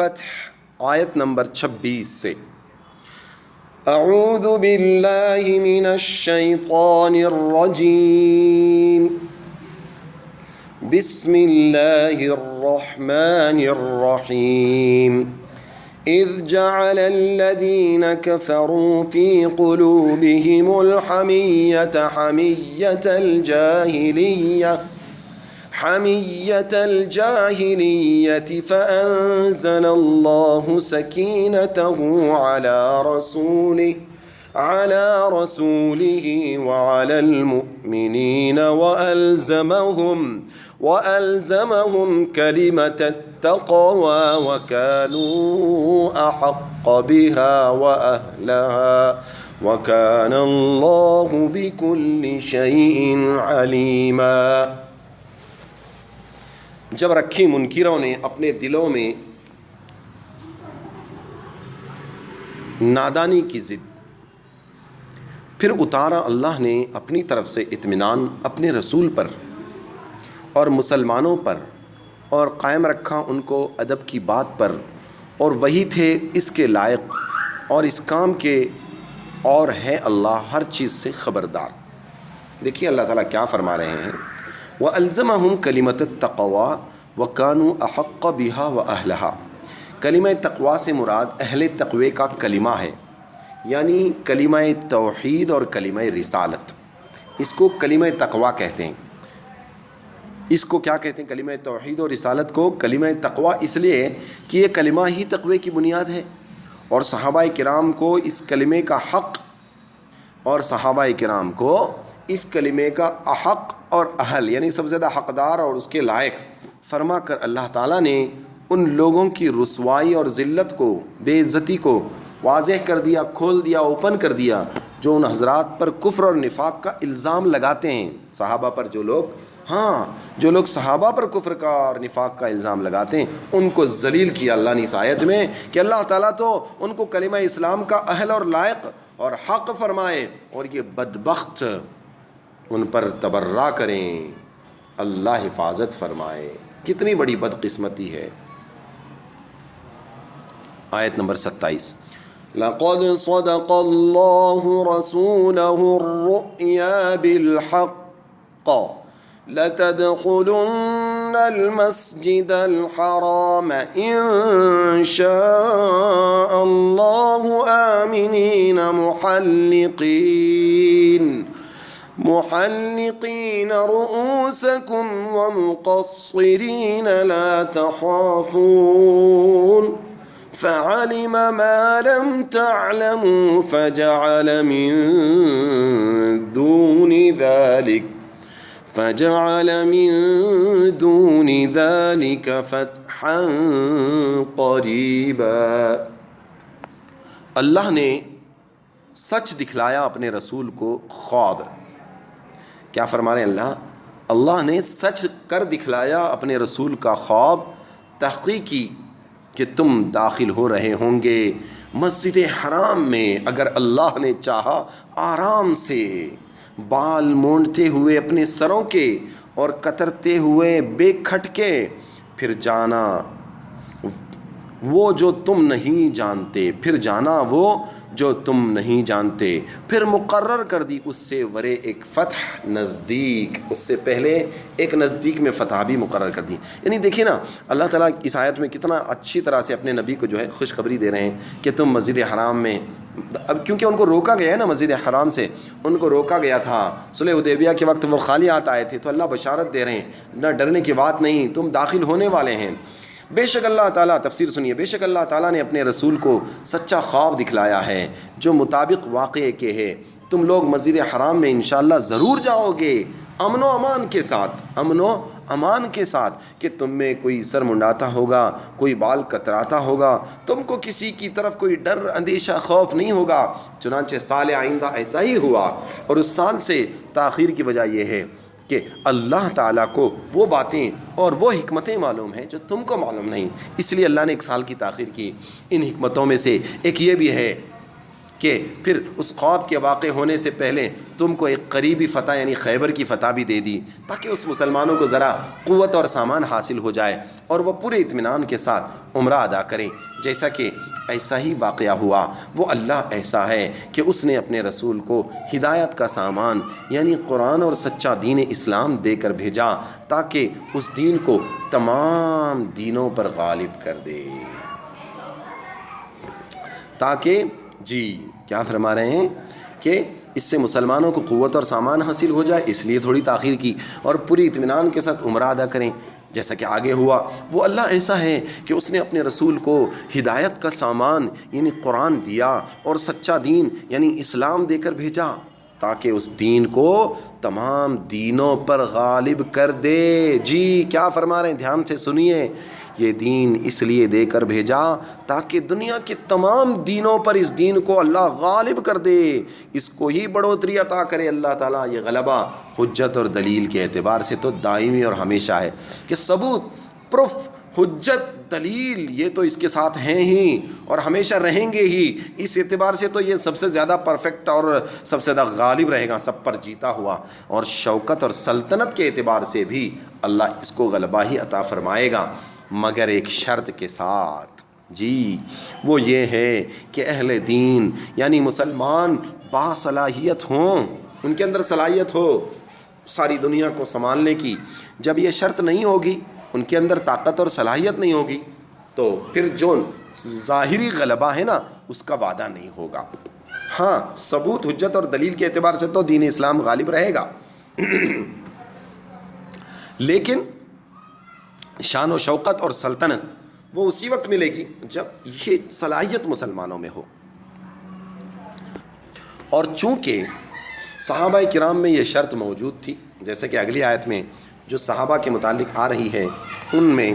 الفتح آیت نمبر 26 سے اعوذ باللہ من الشیطان الرجیم بسم اللہ الرحمن الرحیم اذ جعل الذین کفروا فی قلوبہم الحمیۃ حمیۃ الجاہلیۃ فأنزل اللہ سکینتہ علی رسولہ وعلی المؤمنین وألزمهم كلمة التقوى وكانوا أحق بها وأهلها وكان الله بكل شيء عليما۔ جب رکھی منکروں نے اپنے دلوں میں نادانی کی ضد، پھر اتارا اللہ نے اپنی طرف سے اطمینان اپنے رسول پر اور مسلمانوں پر، اور قائم رکھا ان کو ادب کی بات پر، اور وہی تھے اس کے لائق اور اس کام کے، اور ہے اللہ ہر چیز سے خبردار۔ دیکھیے اللہ تعالیٰ کیا فرما رہے ہیں، وَأَلْزَمَهُمْ كَلِمَةَ التَّقْوَى وَكَانُوا أَحَقَّ بِهَا وَأَهْلَهَا۔ کلمہ تقوی سے مراد اہل تقوی کا کلمہ ہے، یعنی کلمہ توحید اور کلمہ رسالت، اس کو کلمہ تقوی کہتے ہیں۔ اس کو کیا کہتے ہیں؟ کلمہ توحید اور رسالت کو کلمہ تقوی اس لیے کہ یہ کلمہ ہی تقوی کی بنیاد ہے، اور صحابہ کرام کو اس کلمے کا حق، اور صحابہ کرام کو اس کلمے کا احق اور اہل یعنی سب سے زیادہ حقدار اور اس کے لائق فرما کر اللہ تعالیٰ نے ان لوگوں کی رسوائی اور ذلت کو، بے عزتی کو واضح کر دیا، کھول دیا، اوپن کر دیا، جو ان حضرات پر کفر اور نفاق کا الزام لگاتے ہیں، صحابہ پر جو لوگ صحابہ پر کفر کا اور نفاق کا الزام لگاتے ہیں، ان کو ذلیل کیا اللہ نے اس آیت میں کہ اللہ تعالیٰ تو ان کو کلمہ اسلام کا اہل اور لائق اور حق فرمائے، اور یہ بدبخت ان پر تبرہ کریں، اللہ حفاظت فرمائے۔ کتنی بڑی بدقسمتی ہے۔ آیت نمبر 27 لَقَدْ صَدَقَ اللَّهُ رَسُولَهُ الرُّؤْيَا بِالْحَقِّ لَتَدْخُلُنَّ الْمَسْجِدَ الْحَرَامَ إِن شَاءَ اللَّهُ آمِنِينَ محلقين رؤوسكم ومقصرين لا تخافون فعلم ما لم تعلموا فجعل من دون ذلك فتحا قریبا۔ اللہ نے سچ دکھلایا اپنے رسول کو خواب۔ کیا فرما رہے ہیں اللہ نے سچ کر دکھلایا اپنے رسول کا خواب، تحقیق کی کہ تم داخل ہو رہے ہوں گے مسجد حرام میں، اگر اللہ نے چاہا آرام سے، بال مونڈتے ہوئے اپنے سروں کے اور کترتے ہوئے بے کھٹکے، پھر جانا وہ جو تم نہیں جانتے، پھر مقرر کر دی اس سے ورے ایک فتح نزدیک، اس سے پہلے ایک نزدیک میں فتح بھی مقرر کر دی۔ یعنی دیکھیں نا اللہ تعالیٰ اس آیت میں کتنا اچھی طرح سے اپنے نبی کو جو ہے خوشخبری دے رہے ہیں کہ تم مسجد حرام میں، اب کیونکہ ان کو روکا گیا ہے نا، مسجد حرام سے ان کو روکا گیا تھا، صلح حدیبیہ کے وقت وہ خالی ہاتھ آئے تھے، تو اللہ بشارت دے رہے ہیں نہ ڈرنے کی بات نہیں، تم داخل ہونے والے ہیں۔ بے شک اللہ تعالیٰ، تفسیر سنیے، بے شک اللہ تعالیٰ نے اپنے رسول کو سچا خواب دکھلایا ہے جو مطابق واقعے کے ہے، تم لوگ مسجد حرام میں انشاءاللہ ضرور جاؤ گے، امن و امان کے ساتھ کہ تم میں کوئی سر منڈاتا ہوگا، کوئی بال کتراتا ہوگا، تم کو کسی کی طرف کوئی ڈر، اندیشہ، خوف نہیں ہوگا۔ چنانچہ سال آئندہ ایسا ہی ہوا، اور اس سال سے تاخیر کی وجہ یہ ہے کہ اللہ تعالیٰ کو وہ باتیں اور وہ حکمتیں معلوم ہیں جو تم کو معلوم نہیں، اس لیے اللہ نے ایک سال کی تاخیر کی۔ ان حکمتوں میں سے ایک یہ بھی ہے کہ پھر اس خواب کے واقع ہونے سے پہلے تم کو ایک قریبی فتح یعنی خیبر کی فتح بھی دے دی، تاکہ اس مسلمانوں کو ذرا قوت اور سامان حاصل ہو جائے اور وہ پورے اطمینان کے ساتھ عمرہ ادا کریں۔ جیسا کہ ایسا ہی واقعہ ہوا، وہ اللہ ایسا ہے کہ اس نے اپنے رسول کو ہدایت کا سامان یعنی قرآن اور سچا دین اسلام دے کر بھیجا، تاکہ اس دین کو تمام دینوں پر غالب کر دے، تاکہ کیا فرما رہے ہیں کہ اس سے مسلمانوں کو قوت اور سامان حاصل ہو جائے، اس لیے تھوڑی تاخیر کی، اور پوری اطمینان کے ساتھ عمرہ ادا کریں۔ جیسا کہ آگے ہوا، وہ اللہ ایسا ہے کہ اس نے اپنے رسول کو ہدایت کا سامان یعنی قرآن دیا اور سچا دین یعنی اسلام دے کر بھیجا، تاکہ اس دین کو تمام دینوں پر غالب کر دے۔ کیا فرما رہے ہیں؟ دھیان سے سنیے، یہ دین اس لیے دے کر بھیجا تاکہ دنیا کے تمام دینوں پر اس دین کو اللہ غالب کر دے، اس کو ہی بڑھوتری عطا کرے اللہ تعالیٰ۔ یہ غلبہ حجت اور دلیل کے اعتبار سے تو دائمی اور ہمیشہ ہے، کہ ثبوت، پروف، حجت، دلیل یہ تو اس کے ساتھ ہیں ہی اور ہمیشہ رہیں گے ہی۔ اس اعتبار سے تو یہ سب سے زیادہ پرفیکٹ اور سب سے زیادہ غالب رہے گا، سب پر جیتا ہوا، اور شوکت اور سلطنت کے اعتبار سے بھی اللہ اس کو غلبہ ہی عطا فرمائے گا، مگر ایک شرط کے ساتھ۔ وہ یہ ہے کہ اہل دین یعنی مسلمان باصلاحیت ہوں، ان کے اندر صلاحیت ہو ساری دنیا کو سنبھالنے کی۔ جب یہ شرط نہیں ہوگی، ان کے اندر طاقت اور صلاحیت نہیں ہوگی، تو پھر جو ظاہری غلبہ ہے نا اس کا وعدہ نہیں ہوگا۔ ہاں، ثبوت، حجت اور دلیل کے اعتبار سے تو دین اسلام غالب رہے گا، لیکن شان و شوکت اور سلطنت وہ اسی وقت ملے گی جب یہ صلاحیت مسلمانوں میں ہو۔ اور چونکہ صحابہ کرام میں یہ شرط موجود تھی، جیسے کہ اگلی آیت میں جو صحابہ کے متعلق آ رہی ہے ان میں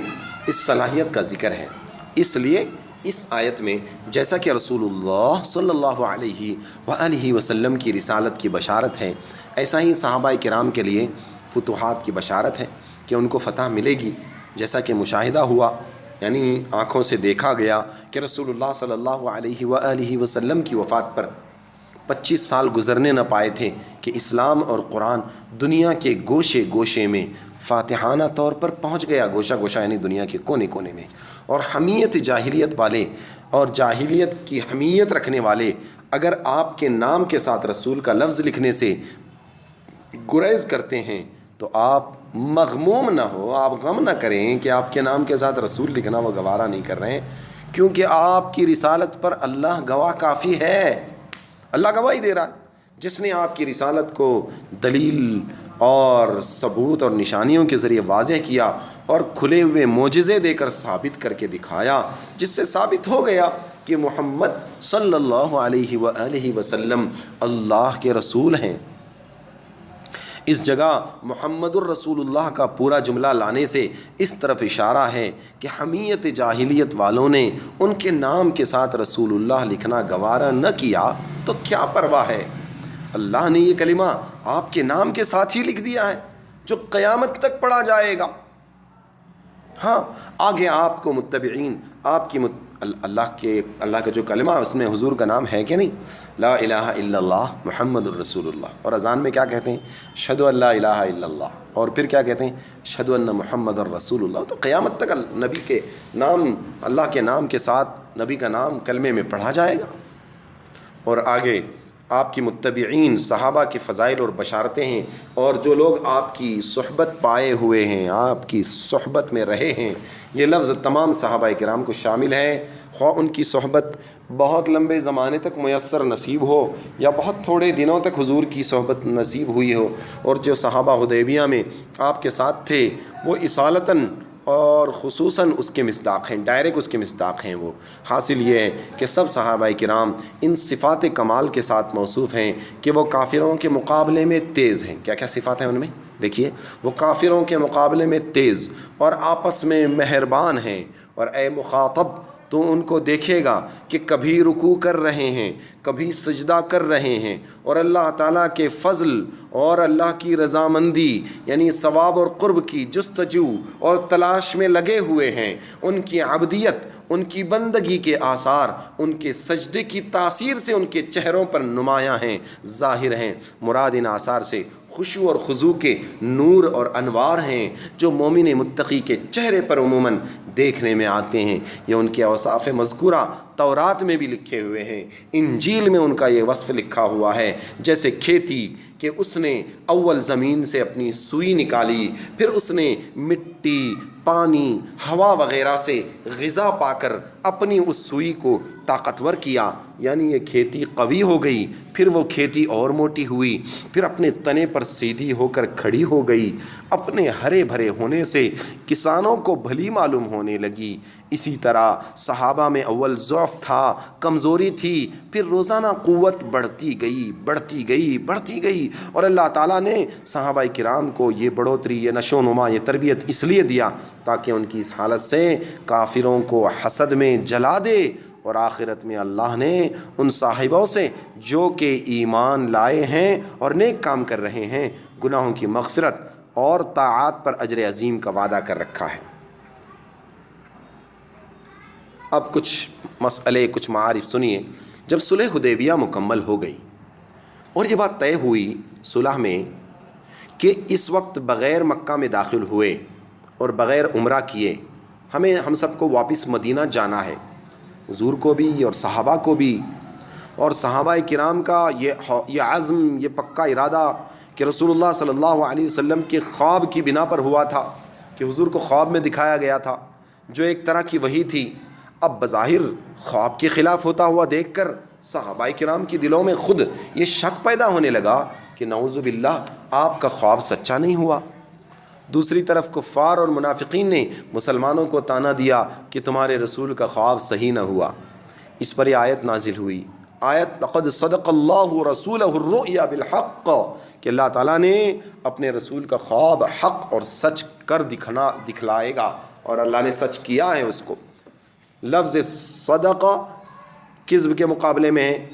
اس صلاحیت کا ذکر ہے، اس لیے اس آیت میں جیسا کہ رسول اللہ صلی اللہ علیہ وآلہ وسلم کی رسالت کی بشارت ہے، ایسا ہی صحابہ کرام کے لیے فتوحات کی بشارت ہے کہ ان کو فتح ملے گی۔ جیسا کہ مشاہدہ ہوا یعنی آنکھوں سے دیکھا گیا کہ رسول اللہ صلی اللہ علیہ وآلہ وسلم کی وفات پر 25 سال گزرنے نہ پائے تھے کہ اسلام اور قرآن دنیا کے گوشے گوشے میں فاتحانہ طور پر پہنچ گیا، گوشہ گوشہ یعنی دنیا کے کونے کونے میں، اور حمیت جاہلیت والے اور جاہلیت کی حمیت رکھنے والے اگر آپ کے نام کے ساتھ رسول کا لفظ لکھنے سے گریز کرتے ہیں تو آپ مغموم نہ ہو، آپ غم نہ کریں کہ آپ کے نام کے ساتھ رسول لکھنا وہ گوارہ نہیں کر رہے ہیں، کیونکہ آپ کی رسالت پر اللہ گواہ کافی ہے، اللہ گواہی دے رہا ہے۔ جس نے آپ کی رسالت کو دلیل اور ثبوت اور نشانیوں کے ذریعے واضح کیا اور کھلے ہوئے معجزے دے کر ثابت کر کے دکھایا، جس سے ثابت ہو گیا کہ محمد صلی اللہ علیہ وآلہ وسلم اللہ کے رسول ہیں۔ اس جگہ محمد الرسول اللہ کا پورا جملہ لانے سے اس طرف اشارہ ہے کہ حمیت جاہلیت والوں نے ان کے نام کے ساتھ رسول اللہ لکھنا گوارا نہ کیا تو کیا پرواہ ہے، اللہ نے یہ کلمہ آپ کے نام کے ساتھ ہی لکھ دیا ہے جو قیامت تک پڑھا جائے گا۔ ہاں، آگے آپ کو متبعین، آپ کی اللہ کا جو کلمہ اس میں حضور کا نام ہے کہ نہیں، لا الہ الا اللہ محمد الرسول اللہ، اور اذان میں کیا کہتے ہیں، اشہدو ان لا الہ الا اللہ، اور پھر کیا کہتے ہیں، اشہدو ان محمد الرسول اللہ۔ تو قیامت تک نبی کے نام، اللہ کے نام کے ساتھ نبی کا نام کلمے میں پڑھا جائے گا۔ اور آگے آپ کی متبعین صحابہ کے فضائل اور بشارتیں ہیں، اور جو لوگ آپ کی صحبت پائے ہوئے ہیں، آپ کی صحبت میں رہے ہیں، یہ لفظ تمام صحابہ کرام کو شامل ہے، خواہ ان کی صحبت بہت لمبے زمانے تک میسر نصیب ہو یا بہت تھوڑے دنوں تک حضور کی صحبت نصیب ہوئی ہو، اور جو صحابہ حدیبیہ میں آپ کے ساتھ تھے وہ اصالتاً اور خصوصاً اس کے مصداق ہیں، ڈائریکٹ اس کے مصداق ہیں۔ وہ حاصل یہ ہے کہ سب صحابہ کرام ان صفات کمال کے ساتھ موصوف ہیں کہ وہ کافروں کے مقابلے میں تیز ہیں۔ کیا کیا صفات ہیں ان میں؟ دیکھیے، وہ کافروں کے مقابلے میں تیز اور آپس میں مہربان ہیں، اور اے مخاطب تو ان کو دیکھے گا کہ کبھی رکوع کر رہے ہیں، کبھی سجدہ کر رہے ہیں، اور اللہ تعالیٰ کے فضل اور اللہ کی رضامندی یعنی ثواب اور قرب کی جستجو اور تلاش میں لگے ہوئے ہیں۔ ان کی عبدیت ان کی بندگی کے آثار ان کے سجدے کی تاثیر سے ان کے چہروں پر نمایاں ہیں، ظاہر ہیں۔ مراد ان آثار سے خشوع اور خضوع کے نور اور انوار ہیں جو مومن متقی کے چہرے پر عموماً دیکھنے میں آتے ہیں۔ یہ ان کے اوصاف مذکورہ تورات میں بھی لکھے ہوئے ہیں، انجیل میں ان کا یہ وصف لکھا ہوا ہے، جیسے کھیتی کہ اس نے اول زمین سے اپنی سوئی نکالی، پھر اس نے مٹی، پانی، ہوا وغیرہ سے غذا پا کر اپنی اس سوئی کو طاقتور کیا، یعنی یہ کھیتی قوی ہو گئی، پھر وہ کھیتی اور موٹی ہوئی، پھر اپنے تنے پر سیدھی ہو کر کھڑی ہو گئی، اپنے ہرے بھرے ہونے سے کسانوں کو بھلی معلوم ہونے لگی۔ اسی طرح صحابہ میں اول ضعف تھا، کمزوری تھی، پھر روزانہ قوت بڑھتی گئی اور اللہ تعالیٰ نے صحابہ کرام کو یہ بڑھوتری، یہ نشو و نما، یہ تربیت اس لیے دیا تاکہ ان کی اس حالت سے کافروں کو حسد میں جلا دے، اور آخرت میں اللہ نے ان صاحبوں سے جو کہ ایمان لائے ہیں اور نیک کام کر رہے ہیں گناہوں کی مغفرت اور طاعات پر اجر عظیم کا وعدہ کر رکھا ہے۔ اب کچھ مسئلے، کچھ معارف سنیے۔ جب صلح حدیبیہ مکمل ہو گئی اور یہ بات طے ہوئی صلح میں کہ اس وقت بغیر مکہ میں داخل ہوئے اور بغیر عمرہ کیے ہم سب کو واپس مدینہ جانا ہے، حضور کو بھی اور صحابہ کو بھی، اور صحابہ کرام کا یہ عزم، یہ پکا ارادہ کہ رسول اللہ صلی اللہ علیہ وسلم کے خواب کی بنا پر ہوا تھا، کہ حضور کو خواب میں دکھایا گیا تھا جو ایک طرح کی وحی تھی۔ اب بظاہر خواب کے خلاف ہوتا ہوا دیکھ کر صحابہ کرام کے دلوں میں خود یہ شک پیدا ہونے لگا کہ نعوذ باللہ آپ کا خواب سچا نہیں ہوا۔ دوسری طرف کفار اور منافقین نے مسلمانوں کو طعنہ دیا کہ تمہارے رسول کا خواب صحیح نہ ہوا۔ اس پر یہ آیت نازل ہوئی، آیت لقد صدق اللہ رسولہ الرؤیا بالحق، کہ اللہ تعالیٰ نے اپنے رسول کا خواب حق اور سچ کر دکھلائے گا، اور اللہ نے سچ کیا ہے اس کو۔ لفظ صدق کذب کے مقابلے میں ہے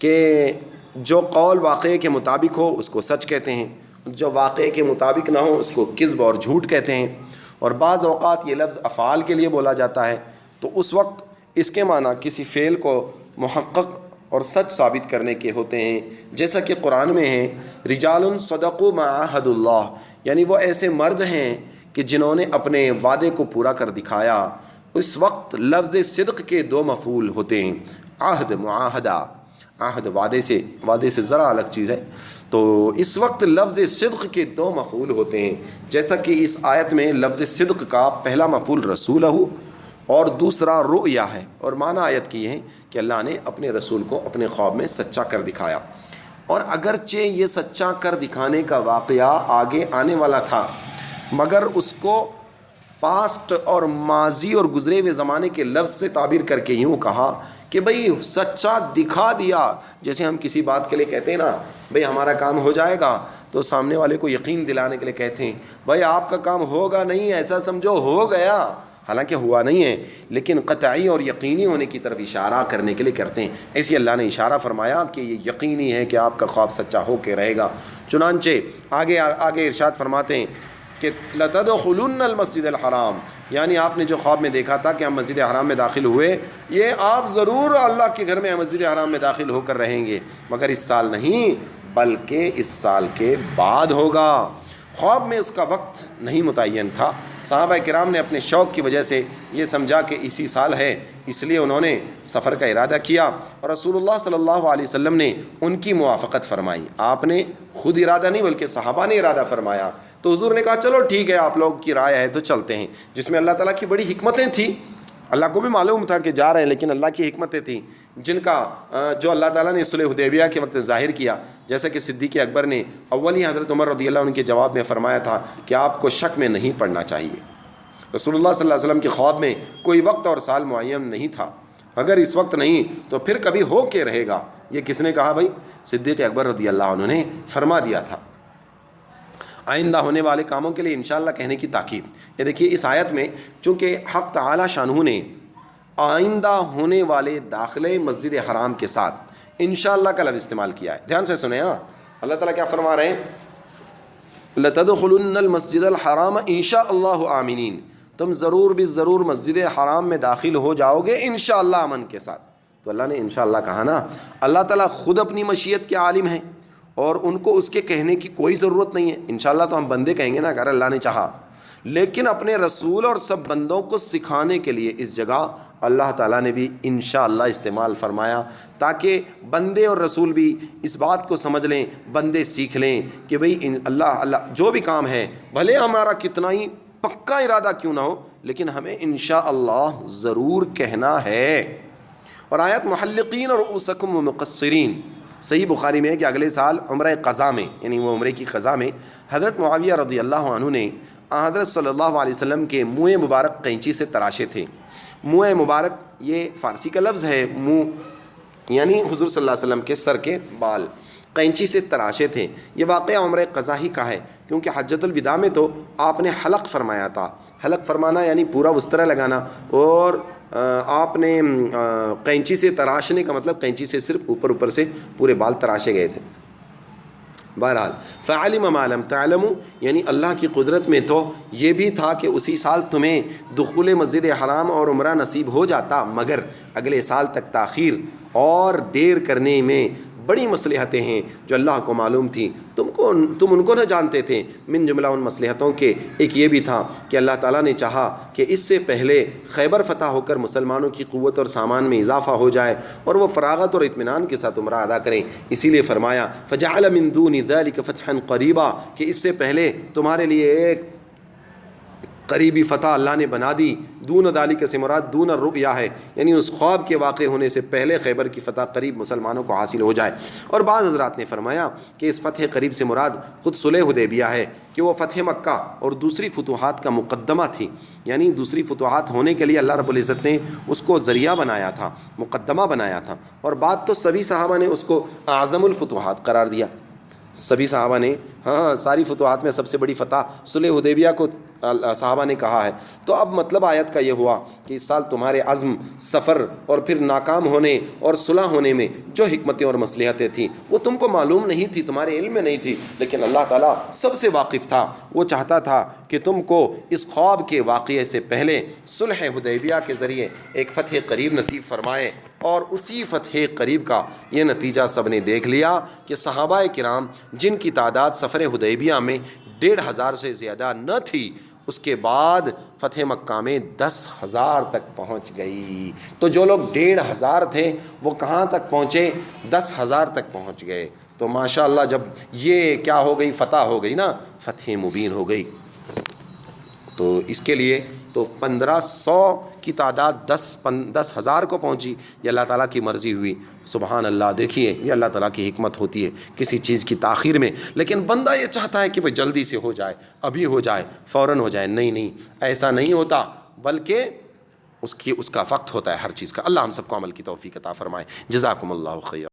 کہ جو قول واقعے کے مطابق ہو اس کو سچ کہتے ہیں، جو واقعے کے مطابق نہ ہو اس کو کذب اور جھوٹ کہتے ہیں۔ اور بعض اوقات یہ لفظ افعال کے لیے بولا جاتا ہے، تو اس وقت اس کے معنی کسی فعل کو محقق اور سچ ثابت کرنے کے ہوتے ہیں، جیسا کہ قرآن میں ہے رجال صدقوا ما عاہدوا اللہ، یعنی وہ ایسے مرد ہیں کہ جنہوں نے اپنے وعدے کو پورا کر دکھایا۔ اس وقت لفظ صدق کے دو مفعول ہوتے ہیں، عہد، معاہدہ، عہد وعدے سے ذرا الگ چیز ہے، تو اس وقت لفظ صدق کے دو مفعول ہوتے ہیں، جیسا کہ اس آیت میں لفظ صدق کا پہلا مفعول رسولہ اور دوسرا رؤیا ہے، اور معنی آیت کی ہے کہ اللہ نے اپنے رسول کو اپنے خواب میں سچا کر دکھایا۔ اور اگرچہ یہ سچا کر دکھانے کا واقعہ آگے آنے والا تھا، مگر اس کو پاسٹ اور ماضی اور گزرے ہوئے زمانے کے لفظ سے تعبیر کر کے یوں کہا کہ بھئی سچا دکھا دیا۔ جیسے ہم کسی بات کے لیے کہتے ہیں نا بھئی ہمارا کام ہو جائے گا، تو سامنے والے کو یقین دلانے کے لیے کہتے ہیں بھئی آپ کا کام ہوگا نہیں، ایسا سمجھو ہو گیا، حالانکہ ہوا نہیں ہے، لیکن قطعی اور یقینی ہونے کی طرف اشارہ کرنے کے لیے کرتے ہیں۔ ایسی اللہ نے اشارہ فرمایا کہ یہ یقینی ہے کہ آپ کا خواب سچا ہو کے رہے گا۔ چنانچہ آگے ارشاد فرماتے ہیں کہ لَتَدْخُلُنَّ الْمَسْجِدَ الْحَرَامَ، یعنی آپ نے جو خواب میں دیکھا تھا کہ ہم مسجد حرام میں داخل ہوئے، یہ آپ ضرور اللہ کے گھر میں مسجد حرام میں داخل ہو کر رہیں گے، مگر اس سال نہیں بلکہ اس سال کے بعد ہوگا۔ خواب میں اس کا وقت نہیں متعین تھا، صحابہ کرام نے اپنے شوق کی وجہ سے یہ سمجھا کہ اسی سال ہے، اس لیے انہوں نے سفر کا ارادہ کیا، اور رسول اللہ صلی اللہ علیہ وسلم نے ان کی موافقت فرمائی۔ آپ نے خود ارادہ نہیں بلکہ صحابہ نے ارادہ فرمایا، تو حضور نے کہا چلو ٹھیک ہے، آپ لوگ کی رائے ہے تو چلتے ہیں، جس میں اللہ تعالیٰ کی بڑی حکمتیں تھیں۔ اللہ کو بھی معلوم تھا کہ جا رہے ہیں، لیکن اللہ کی حکمتیں تھیں جن کا جو اللہ تعالیٰ نے صلح حدیبیہ کے وقت ظاہر کیا، جیسا کہ صدیق اکبر نے اول ہی حضرت عمر رضی اللہ عنہ کے جواب میں فرمایا تھا کہ آپ کو شک میں نہیں پڑنا چاہیے۔ رسول اللہ صلی اللہ علیہ وسلم کے خواب میں کوئی وقت اور سال معین نہیں تھا، اگر اس وقت نہیں تو پھر کبھی ہو کے رہے گا۔ یہ کس نے کہا بھائی؟ صدیق اکبر رضی اللہ عنہ نے فرما دیا تھا۔ آئندہ ہونے والے کاموں کے لیے انشاءاللہ کہنے کی تاکید۔ یہ دیکھیے اس آیت میں چونکہ حق تعالی شانہ نے آئندہ ہونے والے داخلے مسجد حرام کے ساتھ انشاءاللہ کا لفظ استعمال کیا ہے، دھیان سے سنیں۔ اللہ تعالیٰ کیا فرما رہے ہیں؟ لَتَدْخُلُنَّ الْمَسْجِدَ الْحَرَامَ إِنشَاءَ اللَّهُ آمِنِينَ، تم ضرور بھی ضرور مسجد حرام میں داخل ہو جاؤ گے انشاءاللہ امن کے ساتھ۔ تو اللہ نے انشاءاللہ کہا نا، اللہ تعالیٰ خود اپنی مشیت کے عالم ہیں اور ان کو اس کے کہنے کی کوئی ضرورت نہیں ہے۔ انشاءاللہ تو ہم بندے کہیں گے نا اگر اللہ نے چاہا، لیکن اپنے رسول اور سب بندوں کو سکھانے کے لیے اس جگہ اللہ تعالیٰ نے بھی انشاءاللہ استعمال فرمایا، تاکہ بندے اور رسول بھی اس بات کو سمجھ لیں، بندے سیکھ لیں کہ بھئی اللہ جو بھی کام ہے بھلے ہمارا کتنا ہی پکا ارادہ کیوں نہ ہو، لیکن ہمیں انشاءاللہ ضرور کہنا ہے۔ اور آیت محلقین رؤوسکم ومقصرین، صحیح بخاری میں ہے کہ اگلے سال عمرہ قضا میں، یعنی وہ عمرے کی قضا میں، حضرت معاویہ رضی اللہ عنہ نے حضرت صلی اللہ علیہ وسلم کے منہ مبارک قینچی سے تراشے تھے۔ منہ مبارک یہ فارسی کا لفظ ہے، منہ یعنی حضور صلی اللہ علیہ وسلم کے سر کے بال قینچی سے تراشے تھے۔ یہ واقعہ عمرہ قضا ہی کا ہے، کیونکہ حجۃ الوداع میں تو آپ نے حلق فرمایا تھا۔ حلق فرمانا یعنی پورا وسترا لگانا، اور آپ نے قینچی سے تراشنے کا مطلب قینچی سے صرف اوپر سے پورے بال تراشے گئے تھے۔ بہرحال فعلم ما لم تعلموا، یعنی اللہ کی قدرت میں تو یہ بھی تھا کہ اسی سال تمہیں دخول مسجد حرام اور عمرہ نصیب ہو جاتا، مگر اگلے سال تک تاخیر اور دیر کرنے میں بڑی مصلحتیں ہیں جو اللہ کو معلوم تھی، تم ان کو نہ جانتے تھے۔ من جملہ ان مصلحتوں کے ایک یہ بھی تھا کہ اللہ تعالیٰ نے چاہا کہ اس سے پہلے خیبر فتح ہو کر مسلمانوں کی قوت اور سامان میں اضافہ ہو جائے اور وہ فراغت اور اطمینان کے ساتھ عمرہ ادا کریں، اسی لیے فرمایا فجعل من دون ذلك فتحا قریبا، کہ اس سے پہلے تمہارے لیے ایک قریبی فتح اللہ نے بنا دی۔ دون ذالک سے مراد دون الرؤیا ہے، یعنی اس خواب کے واقع ہونے سے پہلے خیبر کی فتح قریب مسلمانوں کو حاصل ہو جائے۔ اور بعض حضرات نے فرمایا کہ اس فتح قریب سے مراد خود صلح حدیبیہ ہے، کہ وہ فتح مکہ اور دوسری فتوحات کا مقدمہ تھی، یعنی دوسری فتوحات ہونے کے لیے اللہ رب العزت نے اس کو ذریعہ بنایا تھا، مقدمہ بنایا تھا۔ اور بات تو سبھی صحابہ نے اس کو اعظم الفتوحات قرار دیا، سبھی صحابہ نے، ساری فتوحات میں سب سے بڑی فتح صلح حدیبیہ کو صحابہ نے کہا ہے۔ تو اب مطلب آیت کا یہ ہوا کہ اس سال تمہارے عزم، سفر اور پھر ناکام ہونے اور صلح ہونے میں جو حکمتیں اور مصلحتیں تھیں وہ تم کو معلوم نہیں تھی، تمہارے علم میں نہیں تھی، لیکن اللہ تعالیٰ سب سے واقف تھا۔ وہ چاہتا تھا کہ تم کو اس خواب کے واقعے سے پہلے صلح حدیبیہ کے ذریعے ایک فتح قریب نصیب فرمائے، اور اسی فتح قریب کا یہ نتیجہ سب نے دیکھ لیا کہ صحابہ کرام جن کی تعداد سفر حدیبیہ میں 1500 سے زیادہ نہ تھی، اس کے بعد فتح مکہ میں 10,000 تک پہنچ گئی۔ تو جو لوگ 1,500 تھے وہ کہاں تک پہنچے؟ 10,000 تک پہنچ گئے۔ تو ماشاءاللہ جب یہ کیا ہو گئی، فتح ہو گئی نا، فتح مبین ہو گئی۔ تو اس کے لیے تو 1500 کی تعداد 10,000 کو پہنچی، یہ اللہ تعالیٰ کی مرضی ہوئی۔ سبحان اللہ، دیکھیے یہ اللہ تعالیٰ کی حکمت ہوتی ہے کسی چیز کی تاخیر میں، لیکن بندہ یہ چاہتا ہے کہ بھئی جلدی سے ہو جائے، ابھی ہو جائے، فوراً ہو جائے۔ نہیں، ایسا نہیں ہوتا، بلکہ اس کا وقت ہوتا ہے ہر چیز کا۔ اللہ ہم سب کو عمل کی توفیق عطا فرمائے۔ جزاکم اللہ خیر۔